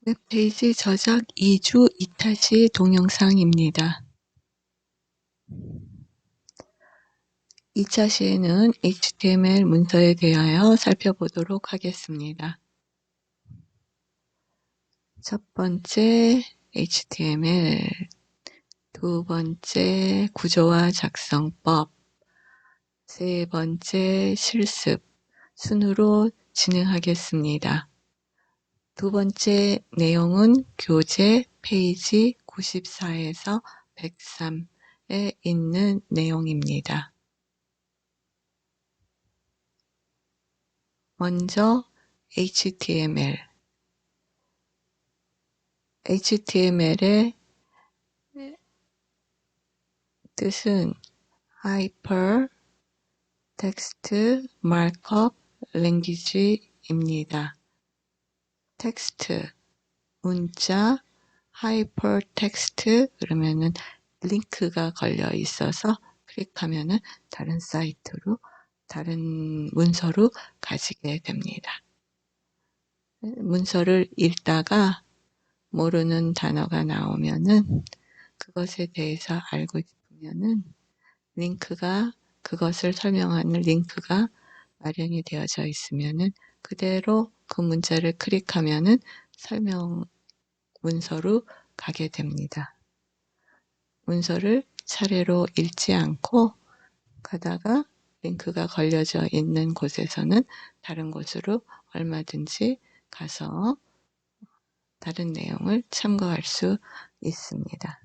웹페이지 저작 2주 2타시 동영상입니다. 2차 시에는 HTML 문서에 대하여 살펴보도록 하겠습니다. 첫 번째 HTML, 두 번째 구조화 작성법, 세 번째 실습 순으로 진행하겠습니다. 두 번째 내용은 교재 페이지 94에서 103에 있는 내용입니다. 먼저 HTML. HTML의 뜻은 Hypertext Markup Language입니다. 텍스트, 문자, Hypertext 그러면은 링크가 걸려 있어서 클릭하면은 다른 사이트로, 다른 문서로 가지게 됩니다. 문서를 읽다가 모르는 단어가 나오면은 그것에 대해서 알고 싶으면은 링크가, 그것을 설명하는 링크가 마련이 되어져 있으면은 그대로 그 문자를 클릭하면은 설명 문서로 가게 됩니다. 문서를 차례로 읽지 않고 가다가 링크가 걸려져 있는 곳에서는 다른 곳으로 얼마든지 가서 다른 내용을 참고할 수 있습니다.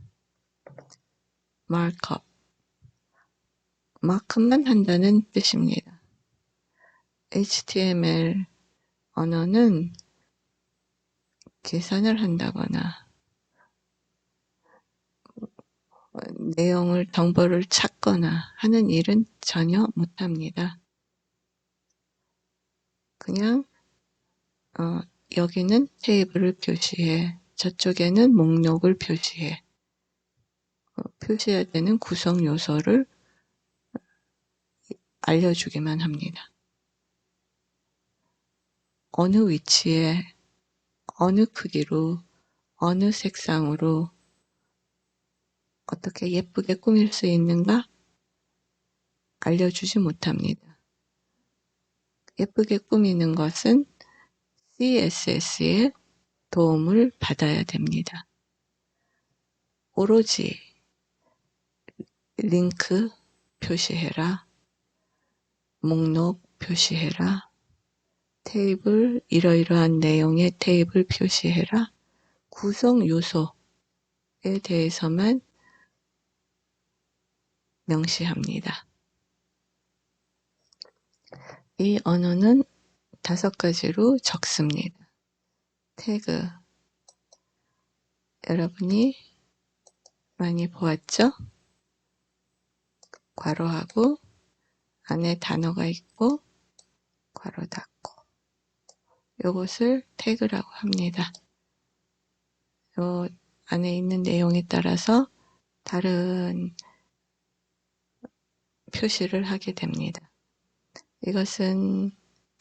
마크업, 마크만 한다는 뜻입니다. HTML 언어는 계산을 한다거나 내용을, 정보를 찾거나 하는 일은 전혀 못합니다. 그냥 여기는 테이블을 표시해, 저쪽에는 목록을 표시해, 표시해야 되는 구성 요소를 알려주기만 합니다. 어느 위치에, 어느 크기로, 어느 색상으로 어떻게 예쁘게 꾸밀 수 있는가 알려주지 못합니다. 예쁘게 꾸미는 것은 CSS의 도움을 받아야 됩니다. 오로지 링크 표시해라, 목록 표시해라, 테이블, 이러이러한 내용의 테이블 표시해라, 구성 요소에 대해서만 명시합니다. 이 언어는 5가지로 적습니다. 태그, 여러분이 많이 보았죠? 괄호하고 안에 단어가 있고 괄호 닫고, 이것을 태그라고 합니다. 요 안에 있는 내용에 따라서 다른 표시를 하게 됩니다. 이것은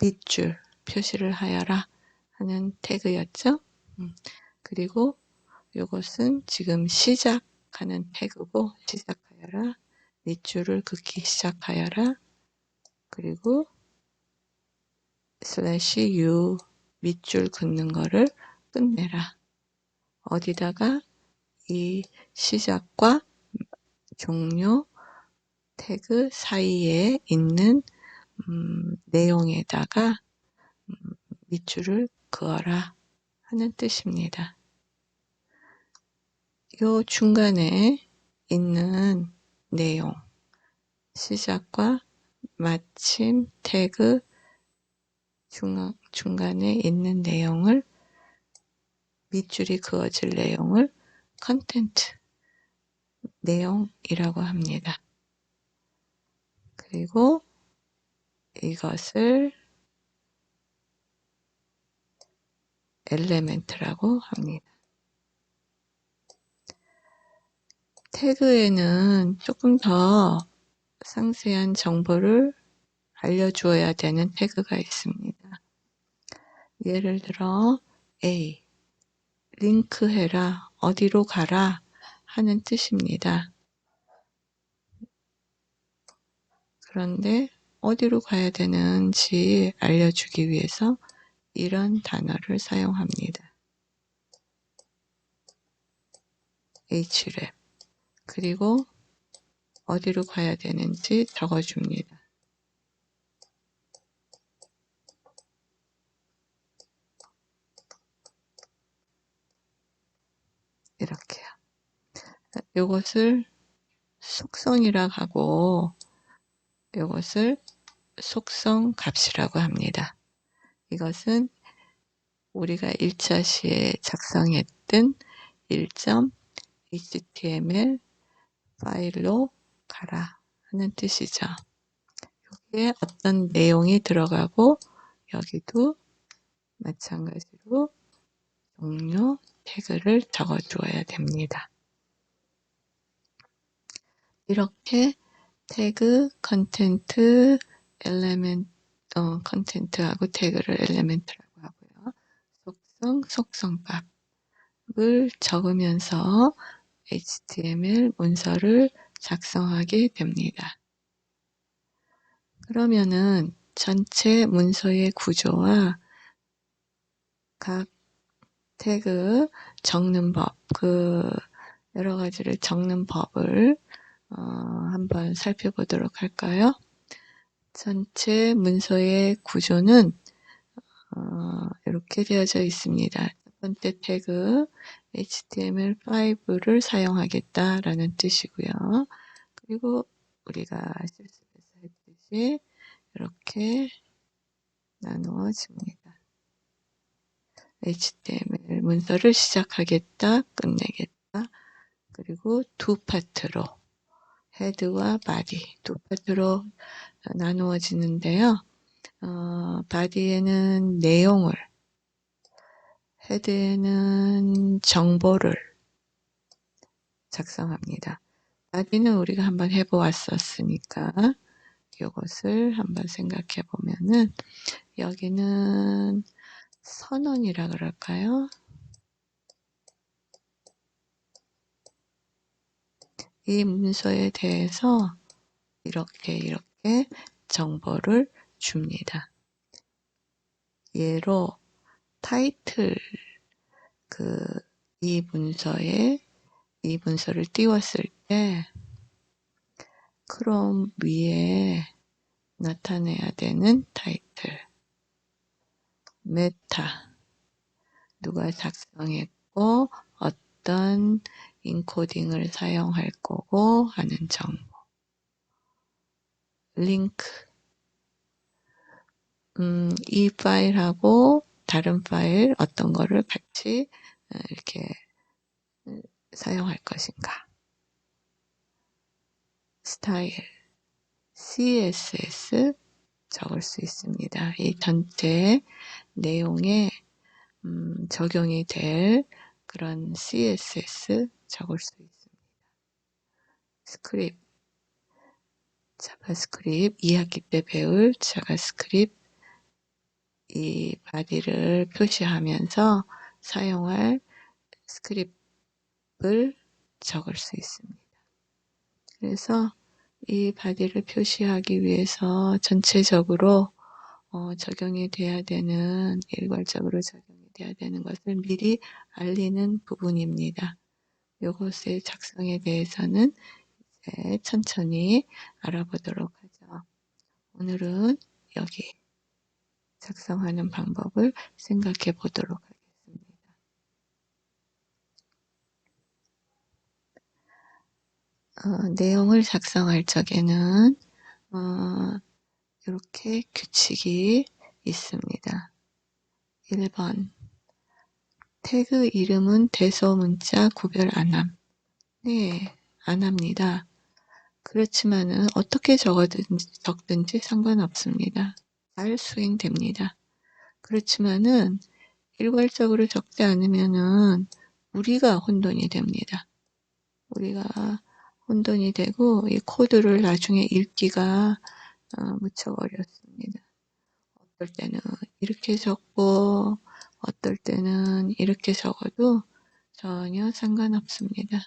밑줄 표시를 하여라 하는 태그였죠. 그리고 이것은 지금 시작하는 태그고, 시작하여라, 밑줄을 긋기 시작하여라, 그리고 슬래시 U 밑줄 긋는 거를 끝내라. 어디다가 이 시작과 종료 태그 사이에 있는 내용에다가 밑줄을 그어라 하는 뜻입니다. 요 중간에 있는 내용, 시작과 마침 태그 중간에 있는 내용을, 밑줄이 그어질 내용을 컨텐트, 내용이라고 합니다. 그리고 이것을 엘레멘트라고 합니다. 태그에는 조금 더 상세한 정보를 알려주어야 되는 태그가 있습니다. 예를 들어 A, 링크해라, 어디로 가라 하는 뜻입니다. 그런데 어디로 가야 되는지 알려주기 위해서 이런 단어를 사용합니다. href. 그리고 어디로 가야 되는지 적어줍니다. 이렇게요. 이것을 속성이라고 하고 이것을 속성 값이라고 합니다. 이것은 우리가 1차 시에 작성했던 1.html 파일로 가라 하는 뜻이죠. 여기에 어떤 내용이 들어가고 여기도 마찬가지로 종료 태그를 적어 주어야 됩니다. 이렇게 태그, 컨텐트, 엘리멘트, 컨텐트하고 태그를 엘리멘트라고 하고요. 속성, 속성값을 적으면서 HTML 문서를 작성하게 됩니다. 그러면은 전체 문서의 구조와 각 태그 적는 법, 여러 가지를 적는 법을 한번 살펴보도록 할까요? 전체 문서의 구조는 이렇게 되어져 있습니다. 첫 번째 태그 HTML5를 사용하겠다라는 뜻이고요. 그리고 우리가 실습에서 했듯이 이렇게 나누어집니다. HTML 문서를 시작하겠다, 끝내겠다. 그리고 두 파트로 헤드와 바디 두 파트로 나누어지는데요. 바디에는 내용을, 헤드에는 정보를 작성합니다. 바디는 우리가 한번 해보았었으니까 이것을 한번 생각해 보면은 여기는 선언이라 그럴까요? 이 문서에 대해서 이렇게 정보를 줍니다. 예로 타이틀 이 문서를 띄웠을 때 크롬 위에 나타내야 되는 타이틀, 메타, 누가 작성했고 어떤 인코딩을 사용할 거고 하는 정보, 링크, 이 파일하고 다른 파일 어떤 거를 같이 이렇게 사용할 것인가, 스타일, CSS 적을 수 있습니다. 이 전체 내용에 적용이 될 그런 CSS 적을 수 있습니다. 스크립트, 자바스크립트, 2학기 때 배울 자바스크립트 이 바디를 표시하면서 사용할 스크립트를 적을 수 있습니다. 그래서 이 바디를 표시하기 위해서 전체적으로 적용이 돼야 되는, 일괄적으로 적용이 돼야 되는 것을 미리 알리는 부분입니다. 이것의 작성에 대해서는 이제 천천히 알아보도록 하죠. 오늘은 여기 작성하는 방법을 생각해 보도록 하겠습니다. 내용을 작성할 적에는 이렇게 규칙이 있습니다. 1번 태그 이름은 대소문자 구별 안함. 네, 안 합니다. 그렇지만은 어떻게 적든지 상관없습니다. 잘 수행됩니다. 그렇지만은 일괄적으로 적지 않으면은 우리가 혼돈이 됩니다. 우리가 혼돈이 되고 이 코드를 나중에 읽기가 무척 어렵습니다. 어떨 때는 이렇게 적고 어떨 때는 이렇게 적어도 전혀 상관없습니다.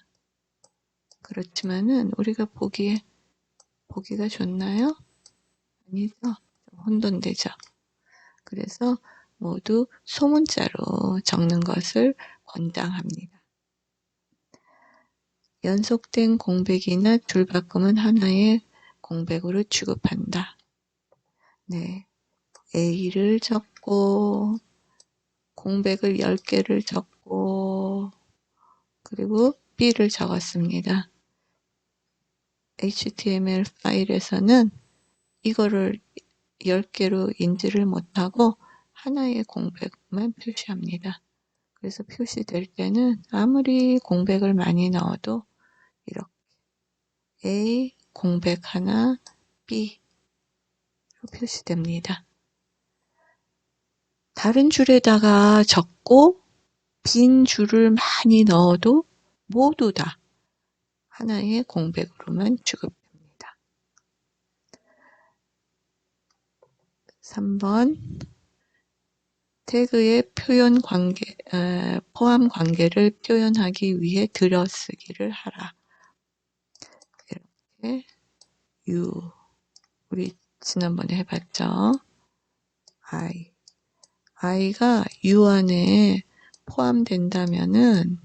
그렇지만은 우리가 보기가 좋나요? 아니죠. 혼돈되죠. 그래서 모두 소문자로 적는 것을 권장합니다. 연속된 공백이나 줄바꿈은 하나의 공백으로 취급한다. 네, A를 적고 공백을 10개를 적고 그리고 B를 적었습니다. HTML 파일에서는 이거를 10개로 인지를 못하고 하나의 공백만 표시합니다. 그래서 표시될 때는 아무리 공백을 많이 넣어도 이렇게 A 공백 하나 B로 표시됩니다. 다른 줄에다가 적고 빈 줄을 많이 넣어도 모두 다 하나의 공백으로만 취급됩니다. 3번 태그의 포함 관계를 표현하기 위해 들여쓰기를 하라. 이렇게 우리 지난번에 해봤죠. i가 u 안에 포함된다면은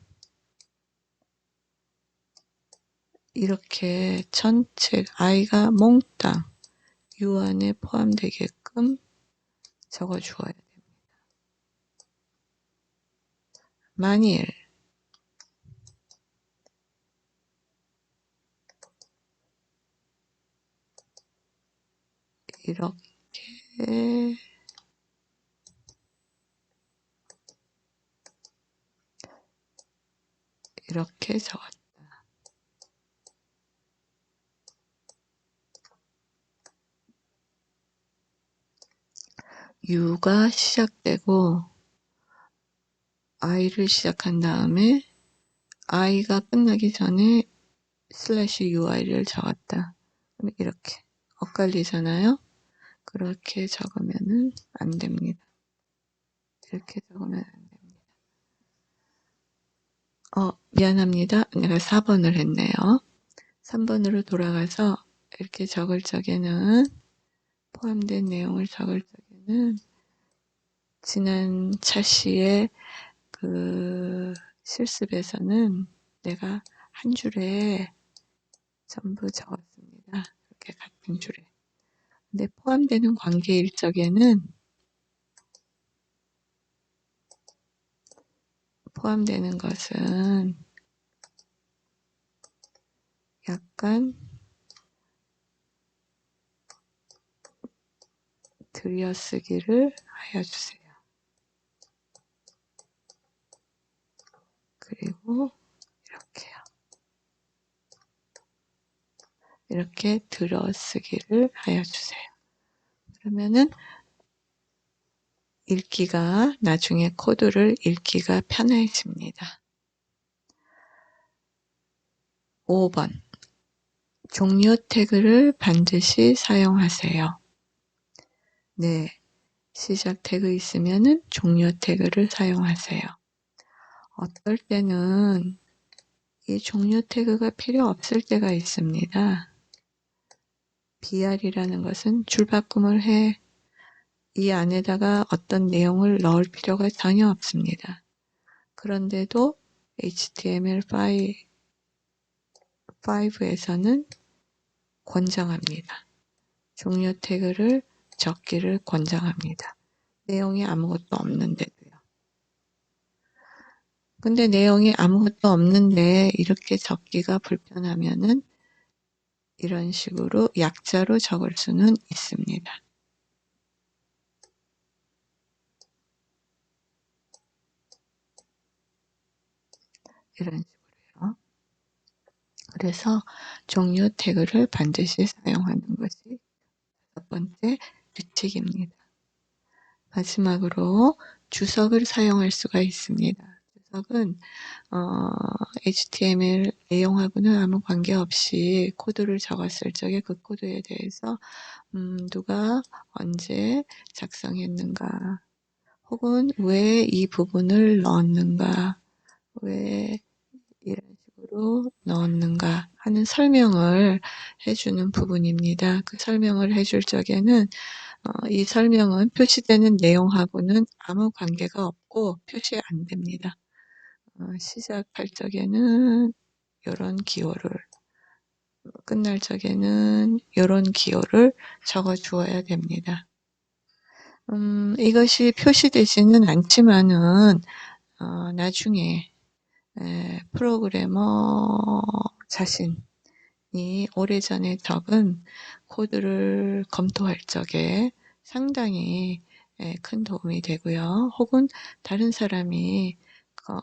이렇게 전체 i가 몽땅 u 안에 포함되게끔 적어주어야 됩니다. 만일 이렇게 적었다. u가 시작되고 i를 시작한 다음에 i가 끝나기 전에 /ui를 적었다. 이렇게 엇갈리잖아요. 그렇게 적으면은 안 됩니다. 이렇게 적으면 안 됩니다. 미안합니다. 내가 4번을 했네요. 3번으로 돌아가서 이렇게 적을 적에는 포함된 내용을 적을 적에는 지난 차시의 그 실습에서는 내가 한 줄에 전부 적었습니다. 이렇게 같은 줄에. 근데 포함되는 관계 일적에는 포함되는 것은 약간 들여쓰기를 하여 주세요. 그리고 이렇게요. 이렇게 들어쓰기를 하여 주세요. 그러면은 읽기가 나중에 코드를 읽기가 편해집니다. 5번 종료 태그를 반드시 사용하세요. 네, 시작 태그 있으면은 종료 태그를 사용하세요. 어떨 때는 이 종료 태그가 필요 없을 때가 있습니다. br이라는 것은 줄바꿈을 해 이 안에다가 어떤 내용을 넣을 필요가 전혀 없습니다. 그런데도 HTML5에서는 권장합니다. 종료 태그를 적기를 권장합니다. 내용이 아무것도 없는데도요. 근데 내용이 아무것도 없는데 이렇게 적기가 불편하면은 이런 식으로 약자로 적을 수는 있습니다. 이런 식으로요. 그래서 종료 태그를 반드시 사용하는 것이 첫 번째 규칙입니다. 마지막으로 주석을 사용할 수가 있습니다. 녀석은 HTML 내용하고는 아무 관계없이 코드를 적었을 적에 그 코드에 대해서 누가 언제 작성했는가, 혹은 왜 이 부분을 넣었는가, 왜 이런 식으로 넣었는가 하는 설명을 해주는 부분입니다. 그 설명을 해줄 적에는 이 설명은 표시되는 내용하고는 아무 관계가 없고 표시 안 됩니다. 시작할 적에는 이런 기호를, 끝날 적에는 이런 기호를 적어 주어야 됩니다. 이것이 표시되지는 않지만은 나중에 프로그래머 자신이 오래전에 적은 코드를 검토할 적에 상당히 큰 도움이 되고요. 혹은 다른 사람이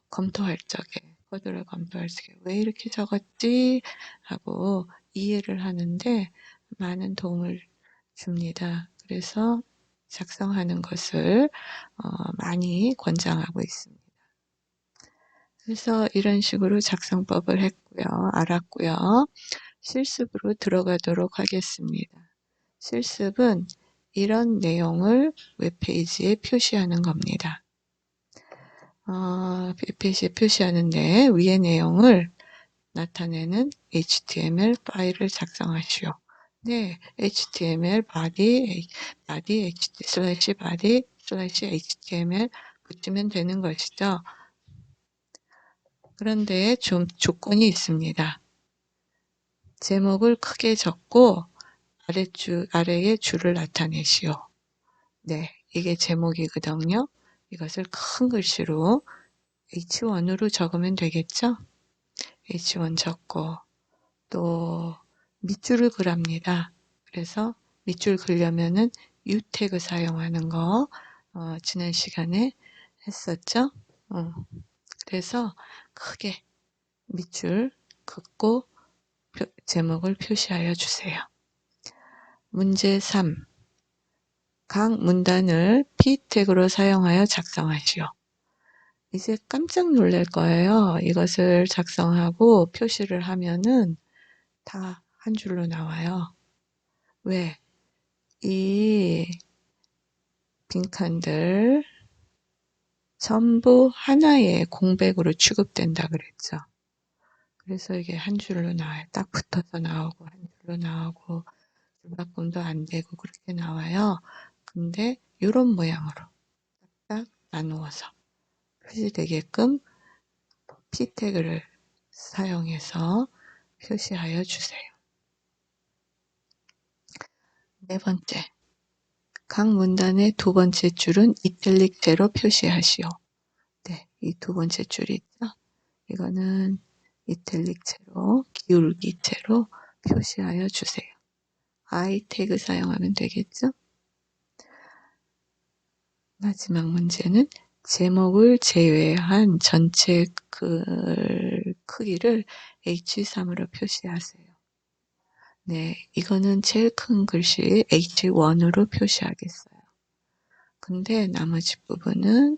검토할 적에, 코드를 검토할 적에 왜 이렇게 적었지 하고 이해를 하는데 많은 도움을 줍니다. 그래서 작성하는 것을 많이 권장하고 있습니다. 그래서 이런 식으로 작성법을 했고요. 알았고요. 실습으로 들어가도록 하겠습니다. 실습은 이런 내용을 웹페이지에 표시하는 겁니다. 웹페이지에 표시하는데 위의 내용을 나타내는 HTML 파일을 작성하시오. 네, HTML body /body/HTML 붙이면 되는 것이죠. 그런데 좀 조건이 있습니다. 제목을 크게 적고 아래에 줄을 나타내시오. 네, 이게 제목이거든요. 이것을 큰 글씨로 H1으로 적으면 되겠죠? H1 적고 또 밑줄을 그랍니다. 그래서 밑줄 그려면은 U 태그 사용하는 거 지난 시간에 했었죠? 그래서 크게 밑줄 긋고 제목을 표시하여 주세요. 문제 3. 각 문단을 P 태그로 사용하여 작성하시오. 이제 깜짝 놀랄 거예요. 이것을 작성하고 표시를 하면은 다 한 줄로 나와요. 왜? 이 빈칸들 전부 하나의 공백으로 취급된다 그랬죠. 그래서 이게 한 줄로 나와요. 딱 붙어서 나오고 한 줄로 나오고 줄바꿈도 안 되고 그렇게 나와요. 근데 이런 모양으로 딱 나누어서 표시되게끔 P 태그를 사용해서 표시하여 주세요. 네 번째, 각 문단의 두 번째 줄은 이탈릭체로 표시하시오. 네, 이 두 번째 줄 있죠? 이거는 이탈릭체로, 기울기체로 표시하여 주세요. I 태그 사용하면 되겠죠? 마지막 문제는 제목을 제외한 전체 글 크기를 H3으로 표시하세요. 네, 이거는 제일 큰 글씨 H1으로 표시하겠어요. 근데 나머지 부분은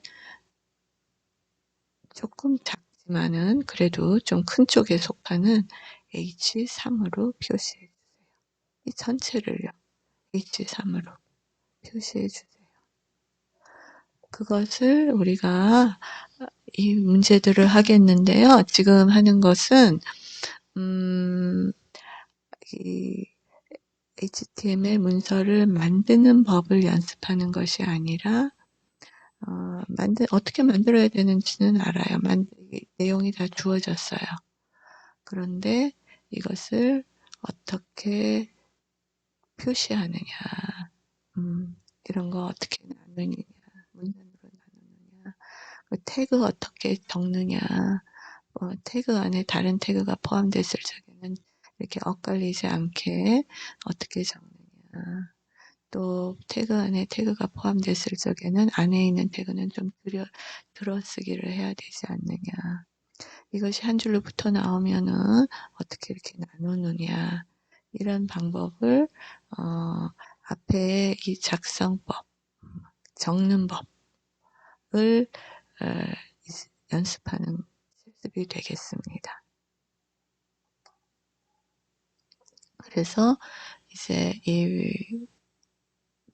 조금 작지만은 그래도 좀 큰 쪽에 속하는 H3으로 표시해 주세요. 이 전체를요, H3으로 표시해 주세요. 그것을 우리가 이 문제들을 하겠는데요. 지금 하는 것은 이 HTML 문서를 만드는 법을 연습하는 것이 아니라 어떻게 만들어야 되는지는 알아요. 내용이 다 주어졌어요. 그런데 이것을 어떻게 표시하느냐, 이런 거 어떻게 나누느냐, 문단으로 나누느냐, 태그 어떻게 적느냐, 태그 안에 다른 태그가 포함됐을 적에는 이렇게 엇갈리지 않게 어떻게 적느냐, 또 태그 안에 태그가 포함됐을 적에는 안에 있는 태그는 좀 들어쓰기를 해야 되지 않느냐. 이것이 한 줄로 붙어 나오면은 어떻게 이렇게 나누느냐. 이런 방법을 앞에 이 작성법, 적는 법을 연습하는 실습이 되겠습니다. 그래서 이제 이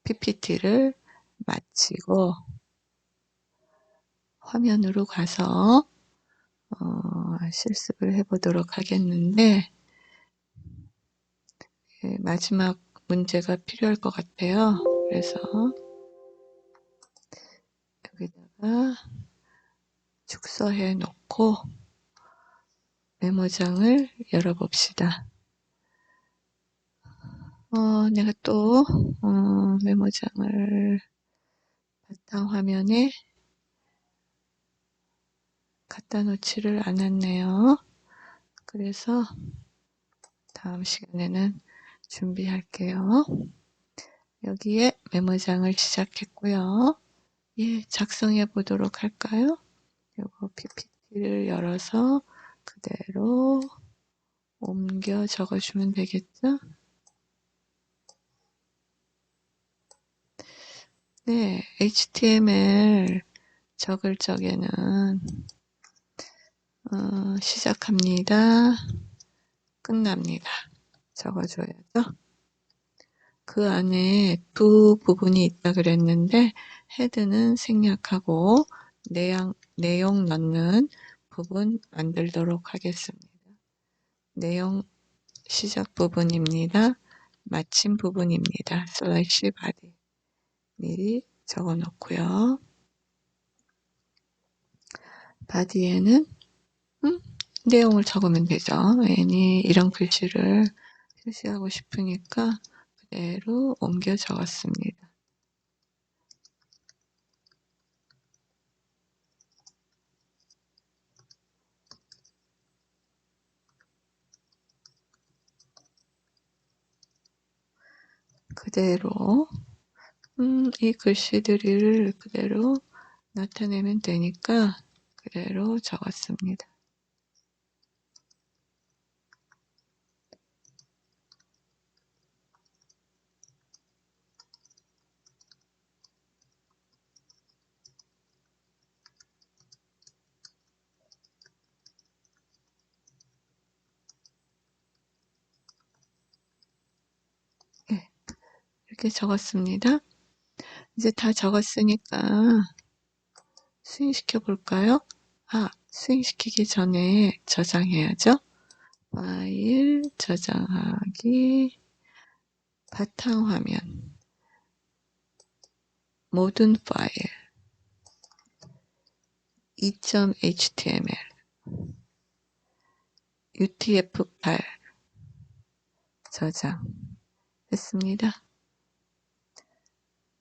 PPT를 마치고 화면으로 가서 실습을 해보도록 하겠는데, 마지막 문제가 필요할 것 같아요. 그래서 여기다가 축소해 놓고 메모장을 열어봅시다. 내가 또 메모장을 바탕화면에 갖다 놓지를 않았네요. 그래서 다음 시간에는 준비할게요. 여기에 메모장을 시작했고요. 예, 작성해 보도록 할까요? 요거 PPT를 열어서 그대로 옮겨 적어주면 되겠죠? 네, HTML 적을 적에는 시작합니다. 끝납니다. 적어줘야죠. 그 안에 두 부분이 있다 그랬는데 헤드는 생략하고 내용 넣는 부분 만들도록 하겠습니다. 내용 시작 부분입니다. 마침 부분입니다. 슬래시 바디 미리 적어 놓고요. 바디에는 내용을 적으면 되죠. 괜히 이런 글씨를 표시하고 싶으니까 그대로 옮겨 적었습니다. 그대로 이 글씨들을 그대로 나타내면 되니까 그대로 적었습니다. 네, 이렇게 적었습니다. 이제 다 적었으니까 스윙시켜 볼까요? 스윙시키기 전에 저장해야죠. 파일 저장하기 바탕화면 모든 파일 2.html utf8 저장했습니다.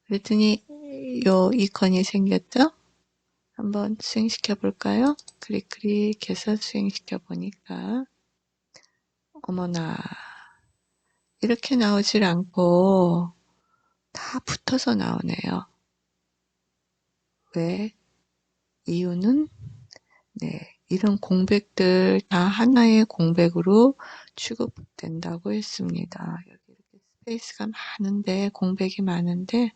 그랬더니 요 이건이 생겼죠? 한번 수행시켜 볼까요? 클릭해서 수행시켜 보니까 어머나 이렇게 나오질 않고 다 붙어서 나오네요. 왜? 이유는 이런 공백들 다 하나의 공백으로 취급된다고 했습니다. 여기 이렇게 스페이스가 많은데 공백이 많은데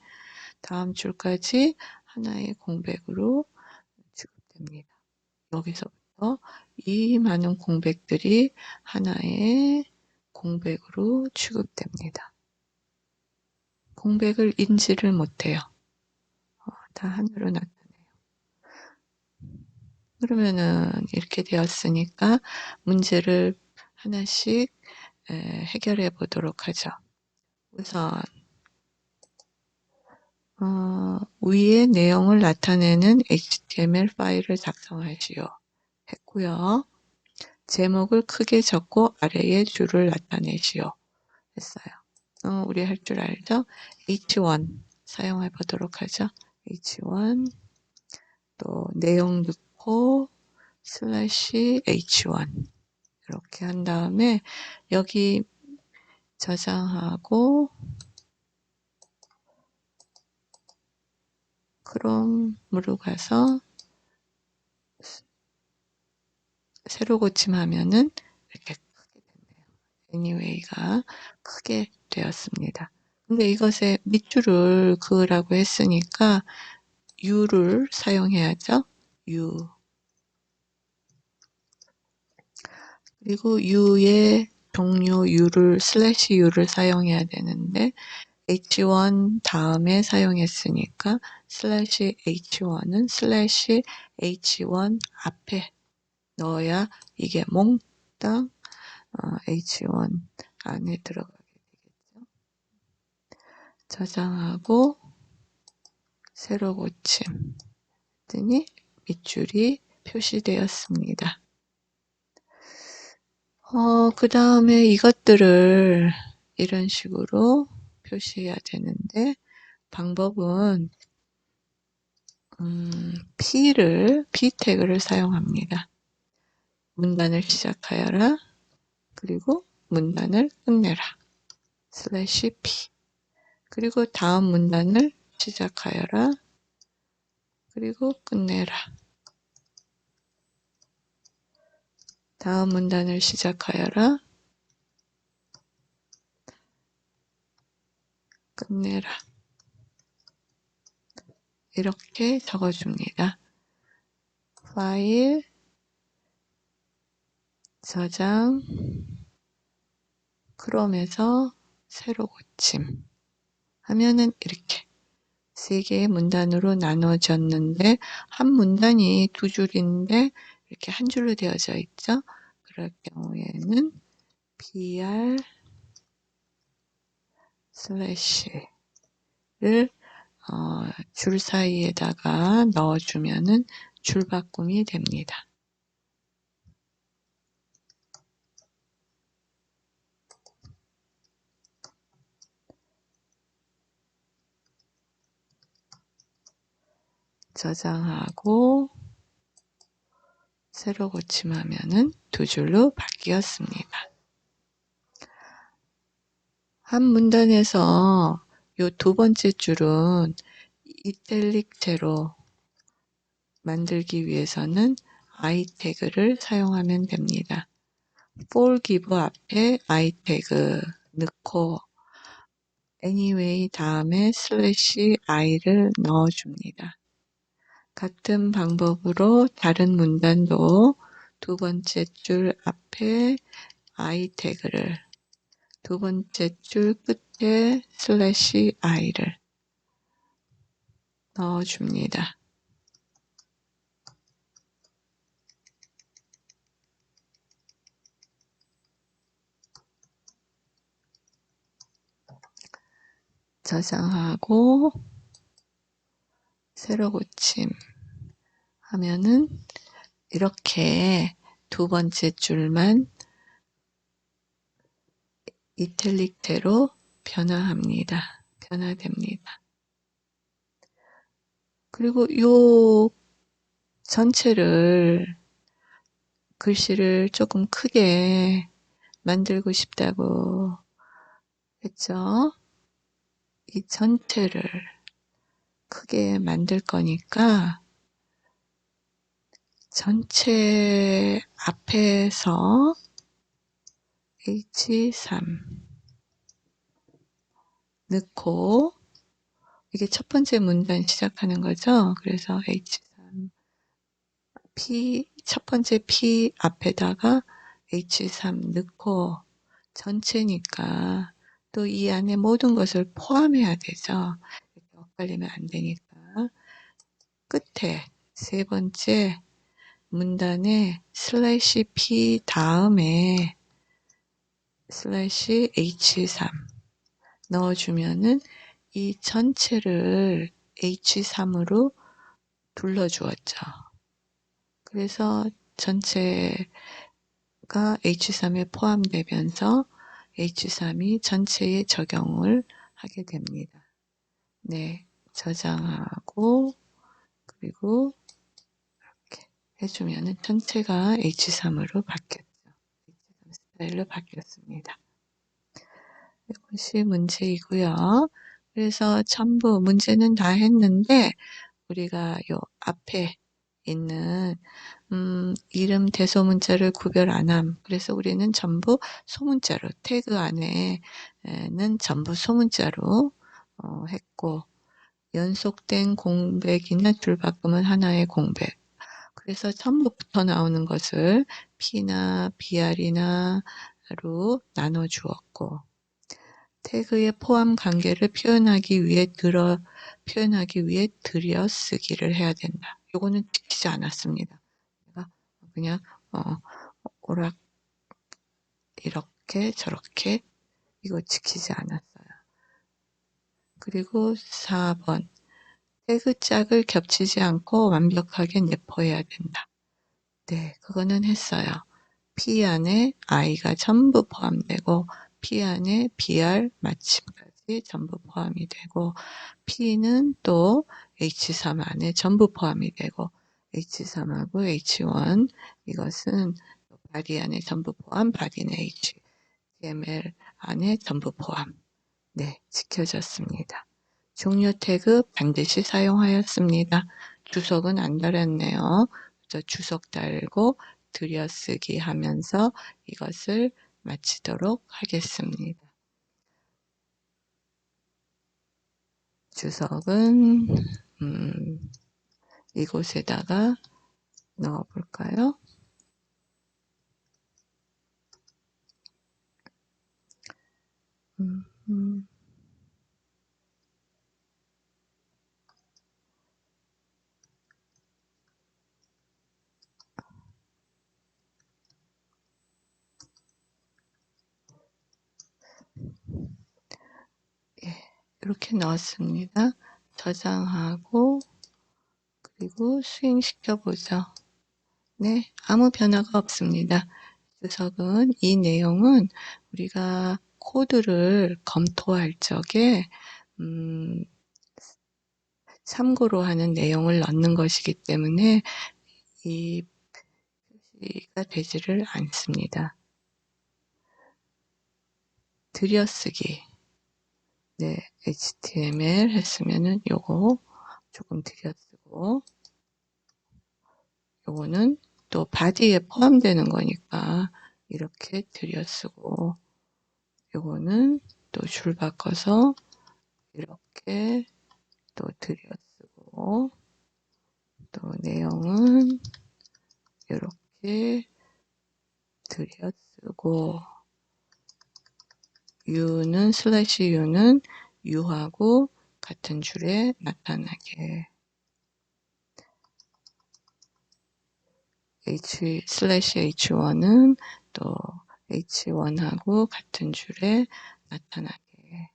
다음 줄까지 하나의 공백으로 취급됩니다. 여기서부터 이 많은 공백들이 하나의 공백으로 취급됩니다. 공백을 인지를 못해요. 다 하나로 나타나요. 그러면은 이렇게 되었으니까 문제를 하나씩 해결해 보도록 하죠. 우선 위에 내용을 나타내는 HTML 파일을 작성하시오 했고요. 제목을 크게 적고 아래에 줄을 나타내시오 했어요. 우리 할 줄 알죠? H1 사용해 보도록 하죠. H1 또 내용 넣고 슬래시 H1 이렇게 한 다음에 여기 저장하고 크롬으로 가서 새로 고침하면은 이렇게 크게 됐네요. anyway가 크게 되었습니다. 근데 이것의 밑줄을 그으라고 했으니까 U를 사용해야죠. U 그리고 U의 종료 U를 /U를 사용해야 되는데 H1 다음에 사용했으니까 /H1은 /H1 앞에 넣어야 이게 몽땅 H1 안에 들어가게 되겠죠. 저장하고 새로 고침 했더니 밑줄이 표시되었습니다. 그 다음에 이것들을 이런 식으로 표시해야 되는데 방법은 P 태그를 사용합니다. 문단을 시작하여라. 그리고 문단을 끝내라. /P. 그리고 다음 문단을 시작하여라. 그리고 끝내라. 다음 문단을 시작하여라. 끝내라. 이렇게 적어줍니다. 파일, 저장, 크롬에서 새로 고침 하면은 이렇게 세 개의 문단으로 나눠졌는데 한 문단이 두 줄인데 이렇게 한 줄로 되어져 있죠. 그럴 경우에는 br 슬래시를 줄 사이에다가 넣어주면은 줄바꿈이 됩니다. 저장하고 새로 고침하면은 두 줄로 바뀌었습니다. 한 문단에서 요 두 번째 줄은 이탈릭체로 만들기 위해서는 I 태그를 사용하면 됩니다. for give 앞에 I 태그 넣고 anyway 다음에 /i를 넣어줍니다. 같은 방법으로 다른 문단도 두 번째 줄 앞에 I 태그를 두 번째 줄 끝에 /i를 넣어줍니다. 저장하고 새로 고침 하면은 이렇게 두 번째 줄만 이탈릭체로 변화됩니다. 그리고 요 전체를 글씨를 조금 크게 만들고 싶다고 했죠. 이 전체를 크게 만들 거니까 전체 앞에서 H3 넣고 이게 첫 번째 문단 시작하는 거죠. 그래서 H3 첫 번째 P 앞에다가 H3 넣고 전체니까 또 이 안에 모든 것을 포함해야 되죠. 이렇게 엇갈리면 안 되니까 끝에 세 번째 문단에 /P 다음에 /H3 넣어주면은 이 전체를 H3으로 둘러주었죠. 그래서 전체가 H3에 포함되면서 H3이 전체에 적용을 하게 됩니다. 네, 저장하고 그리고 이렇게 해주면은 전체가 H3으로 바뀌었죠. H3 스타일로 바뀌었습니다. 이것이 문제이고요. 그래서 전부 문제는 다 했는데 우리가 요 앞에 있는 이름 대소문자를 구별 안 함. 그래서 우리는 전부 소문자로 태그 안에는 전부 소문자로 했고 연속된 공백이나 줄바꿈은 하나의 공백. 그래서 처음부터 나오는 것을 P나 BR이나로 나눠 주었고, 태그의 포함 관계를 표현하기 위해 들여쓰기를 해야 된다. 요거는 지키지 않았습니다. 제가 그냥 오락 이렇게 저렇게 이거 지키지 않았어요. 그리고 4번 태그 짝을 겹치지 않고 완벽하게 내포해야 된다. 네, 그거는 했어요. P 안에 I가 전부 포함되고 P 안에 BR 마침까지 전부 포함이 되고, P는 또 H3 안에 전부 포함이 되고, H3하고 H1 이것은 바디 안에 전부 포함, 바디는 HTML 안에 전부 포함. 네, 지켜졌습니다. 종료 태그 반드시 사용하였습니다. 주석은 안 달았네요. 그래서 주석 달고 들여쓰기 하면서 이것을 마치도록 하겠습니다. 주석은 이곳에다가 넣어 볼까요? 예, 이렇게 넣었습니다. 저장하고 그리고 수행시켜 보죠. 네, 아무 변화가 없습니다. 주석은 이 내용은 우리가 코드를 검토할 적에 참고로 하는 내용을 넣는 것이기 때문에 이 표시가 되지를 않습니다. 들여쓰기. 네, HTML 했으면은 요거 조금 들여쓰고, 요거는 또 바디에 포함되는 거니까 이렇게 들여쓰고, 요거는 또 줄 바꿔서 이렇게 또 들여쓰고, 또 내용은 이렇게 들여쓰고, U는 슬래시 U는 U하고 같은 줄에 나타나게, 슬래시 H1은 또 H1하고 같은 줄에 나타나게,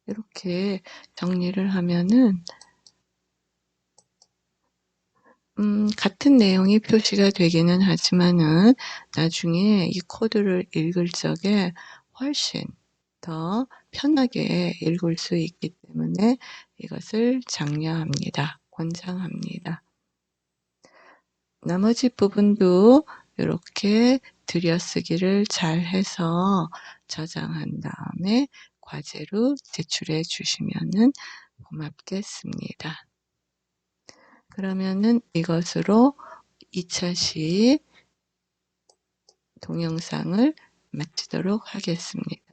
이렇게 정리를 하면은 같은 내용이 표시가 되기는 하지만은 나중에 이 코드를 읽을 적에 훨씬 더 편하게 읽을 수 있기 때문에 이것을 장려합니다. 권장합니다. 나머지 부분도 이렇게 들여쓰기를 잘 해서 저장한 다음에 과제로 제출해 주시면은 고맙겠습니다. 그러면은 이것으로 2차시 동영상을 마치도록 하겠습니다.